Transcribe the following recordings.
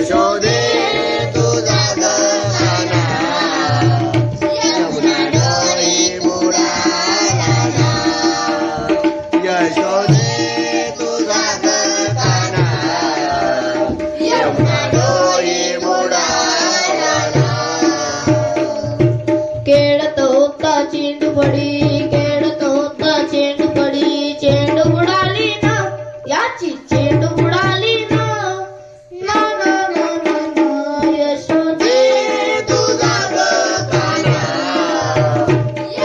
यशोदे तुझा गाना यमुना डोई बुडाला ना यशोदे तुझा गाना यमुना डोई बुडाला ना खेळत होता चेंडू बडी खेळत होता चेंडू बडी चेंडू बुडाली ना याची चेंडू बुडाली ना ना ना ना ना ना यशोदे तुझा गाना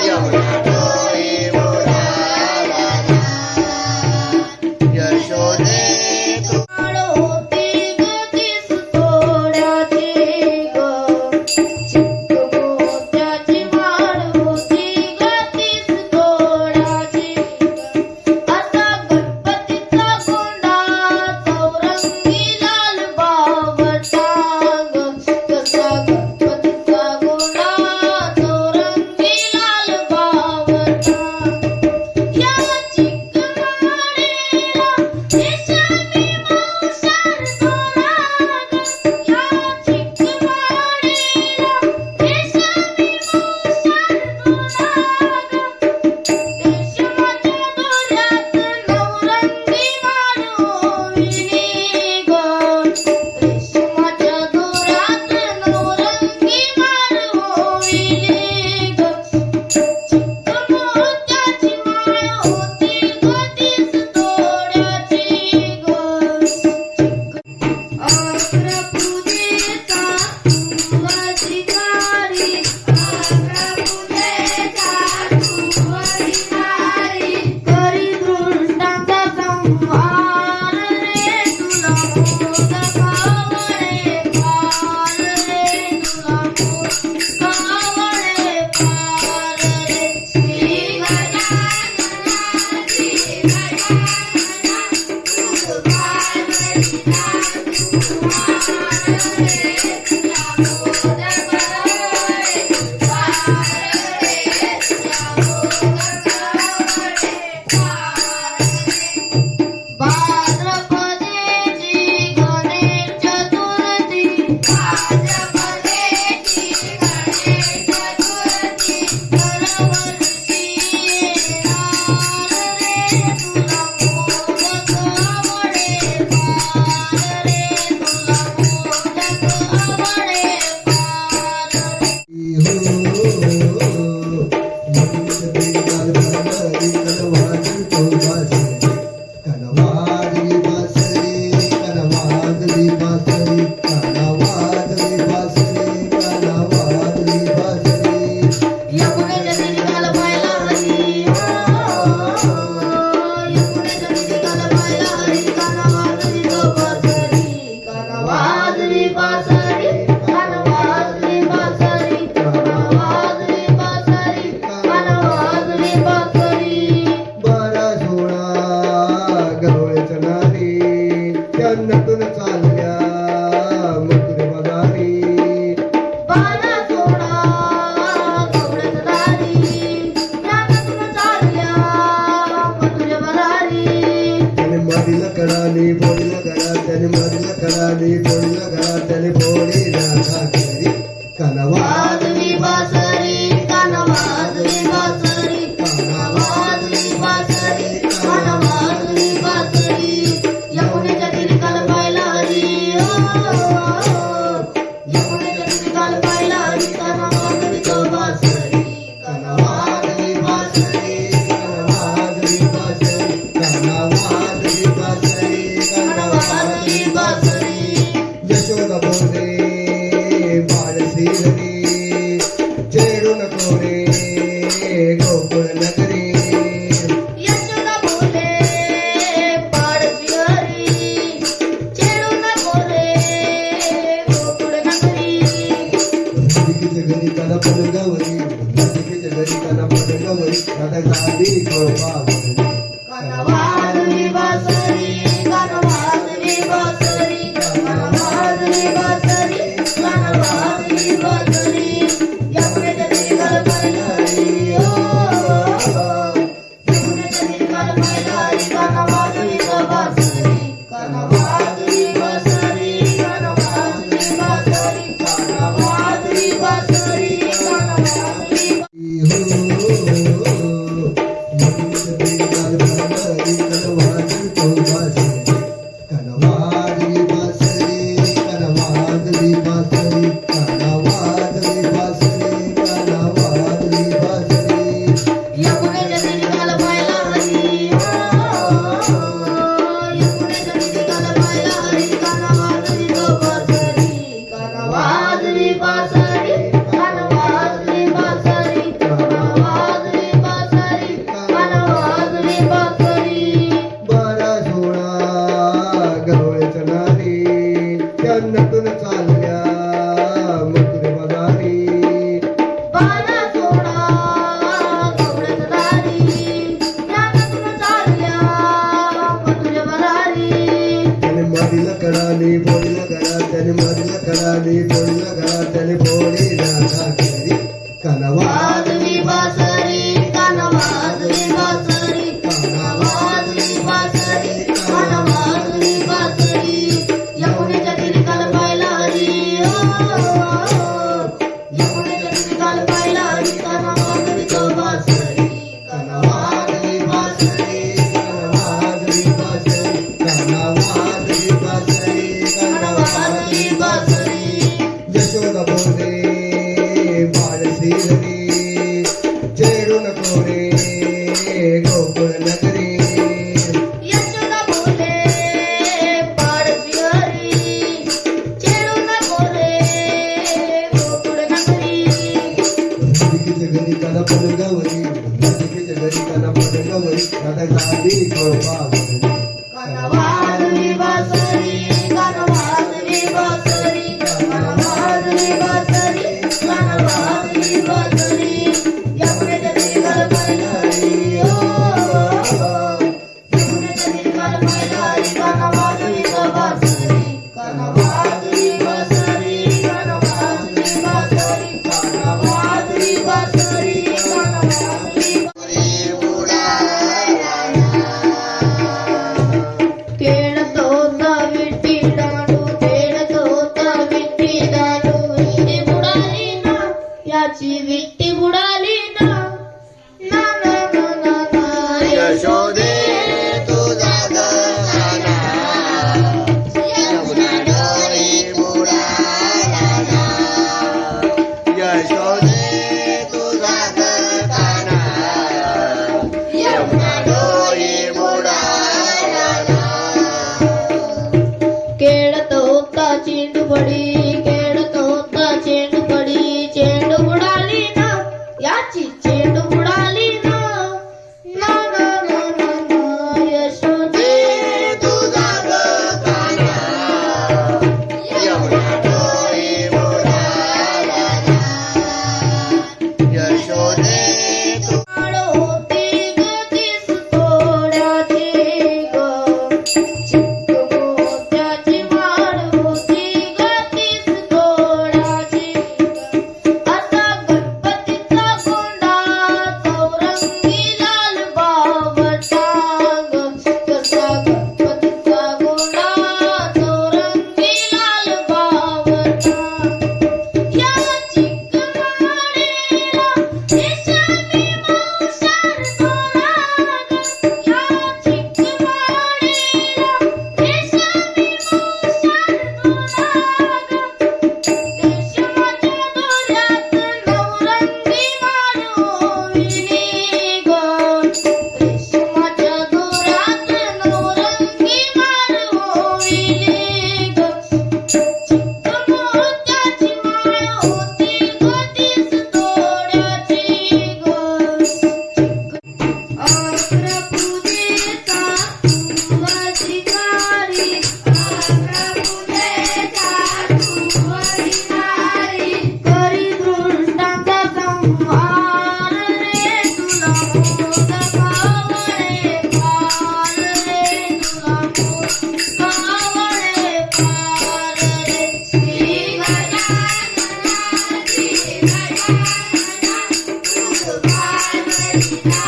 यमुना डोई बुडाला ना यशोदे वाढ होती गतीस थोड्याची ग चिक्क मोत्याची वाढ होती गतीस थोड्याची असा गणपतीचा गोंडा चौरंगी लाल बावटा ग कसा गणपतीचा गोंडा चौरंगी लाल बावटा या चिक्क माडीला देशाने मावशार दोरा ग या चिक्क माडीला देशाने मावशार दोरा ग देशमाच्या दोऱ्यात नवरंगी मानोविनी ग देशमाच्या दोऱ्यात नवरंगी मानोविनी ग चिक्क मोत्याची माळ होती गतीस थोड्याची ग अग्रपूजेचा तू अधिकारी अग्रपूजेचा तू अधिकारी करी दृष्टांचा संहार रे तुला मोदकावळे पार रे तुला मोदकावळे पार रे श्री गजानना श्री गजानना तू पार्वतीला भाद्रपदेची गणेश चतुर्थी भाद्रपदेची गणेश चतुर्थी दरवर्षी येणार रे तुला मोदक आवडे पार रे तुला मोदक आवडे पार रे यमुनेच्या तीराला पाहिला हरी यमुनेच्या तीराला पाहिला हरी काना वाजली तो बासरी काना वाजली बासरी काना वाजली बासरी काना वाजली बासरी काना वाजली बासरी बारा सोळा गवळ्याच्या नारी त्यांनातून चालल्या मथुर बजारी बारा सोळा गवळ्याच्या दारी त्यातून चालल्या मथुर बजारी त्याने मारीला कडाली फोडीला घरा त्याने मारीला कडाली फोडीला घरा त्याने फोडीला घातली काना वाजली बासरी काना वाजली बासरी काना वाजली बासरी काना वाजली बासरी यमुनेच्या तीराला पाहिला हरी यमुनेच्या तीराला पाहिला हरी काना वाजली तो बासरी काना वाजली बासरी काना वाजली बासरी काना वाजली बासरी काना वाजली बासरी यशोदा बोले बाळ श्रीहरी चेडू नको रे गोकुळ नगरी यशोदा बोले पाडसी हरी चेडू नको रे गोकुळ नगरी राधिकेच्या घरी काना पण गवरी राधिकेच्या घरी काना पण गवरी राधा गाडी गोपावरी काना वाजली बासरी काना वाजली बासरी काना वाजली बासरी काना वाजली बासरी यमुनेच्या तीराला पाहिला हरी यमुनेच्या तीराला पाहिला हरी काना वाजली तो बासरी काना वाजली बासरी काना वाजली नटून चालल्या मथुरे बजारी बाणा सोडा गवळण दारी या नटून चालल्या मथुरे बजारी त्याने मारीला कडाली फोडीला घरात त्याने मारीला कडाली फोडीला घरात त्याने फोडी राधा घरी कनवा वाजवी बासरी कान वाजवी बासरी कान वाजवी बासरी कान वाजवी बासरी यमुनेच्या तीरी काल पाहिला हरी यमुनेच्या तीरी काल पाहिला हरी कान वाजवी तो बासरी कान वाजवी बासरी कान वाजवी बासरी कान वाजवी बासरी कान वाजवी बासरी यशोदा बोले बाळ श्रीहरी चेडू नको रे गोकुळ नगरी यशोदा बोले पाडसी हरी चेडू नको रे गोकुळ नगरी राधिकेच्या घरी काना पण गवरी राधिकेच्या घरी काना पण गवरी राधा गाडी गोपावरी कान वाजवी बासरी कान वाजवी बासरी कान वाजवी बासरी कान वाजवी बासरी यमुनेच्या तीरी काल पाहिला हरी यमुनेच्या तीरी काल पाहिला हरी कान वाजवी तो बासरी कान वाजवी बासरी कान वाजवी बासरी कान वाजवी बासरी कान वाजवी खेळतो विठी दांडू खेळतो विठी दांडू विठी बुडाली ना याची विठी बुडाली ना ना ना ना ना ना यशोदे तुझा गाना यमुना डोरी बुडाला ना यशोदे तुझा गाना यमुना डोरी बुडाला ना खेळतो चेंडू पडी खेळतो चेंडू पडी चेंडू बुडाली ना याची चेंडू बुडाली ना ना ना ना ना ना यशोदे तुझा गाना यमुना डोरी बुडाला ना यशोदे होती गतीस तोड्याची ग चिक्क मोत्याची वाढ होती गतीस तोड्याची असा गणपतीचा गोंडा चौरंगी लाल बावटा ग कसा गणपतीचा गोंडा चौरंगी लाल बावटा या चिक्क माडीला देशाने मावशार तोराग या चिक्क माडीला देशाने मावशार तोराग देशमाच्या दोऱ्यात नवरंगी मानविनी ग देशमाच्या दोऱ्यात नवरंगी मानविनी ग चिक्क मोत्याची माळ होती गतीस तोड्याची ग अकरा पूजेचा तू अधिकारी अकरा पूजेचा तू अधिकारी करी दृष्टांचा संहार रे तुला मोदकावळे पार रे तुला मोदकावळे पार रे श्री गजानना श्री गजानना तू पार्वतीला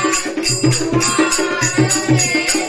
तू पार रे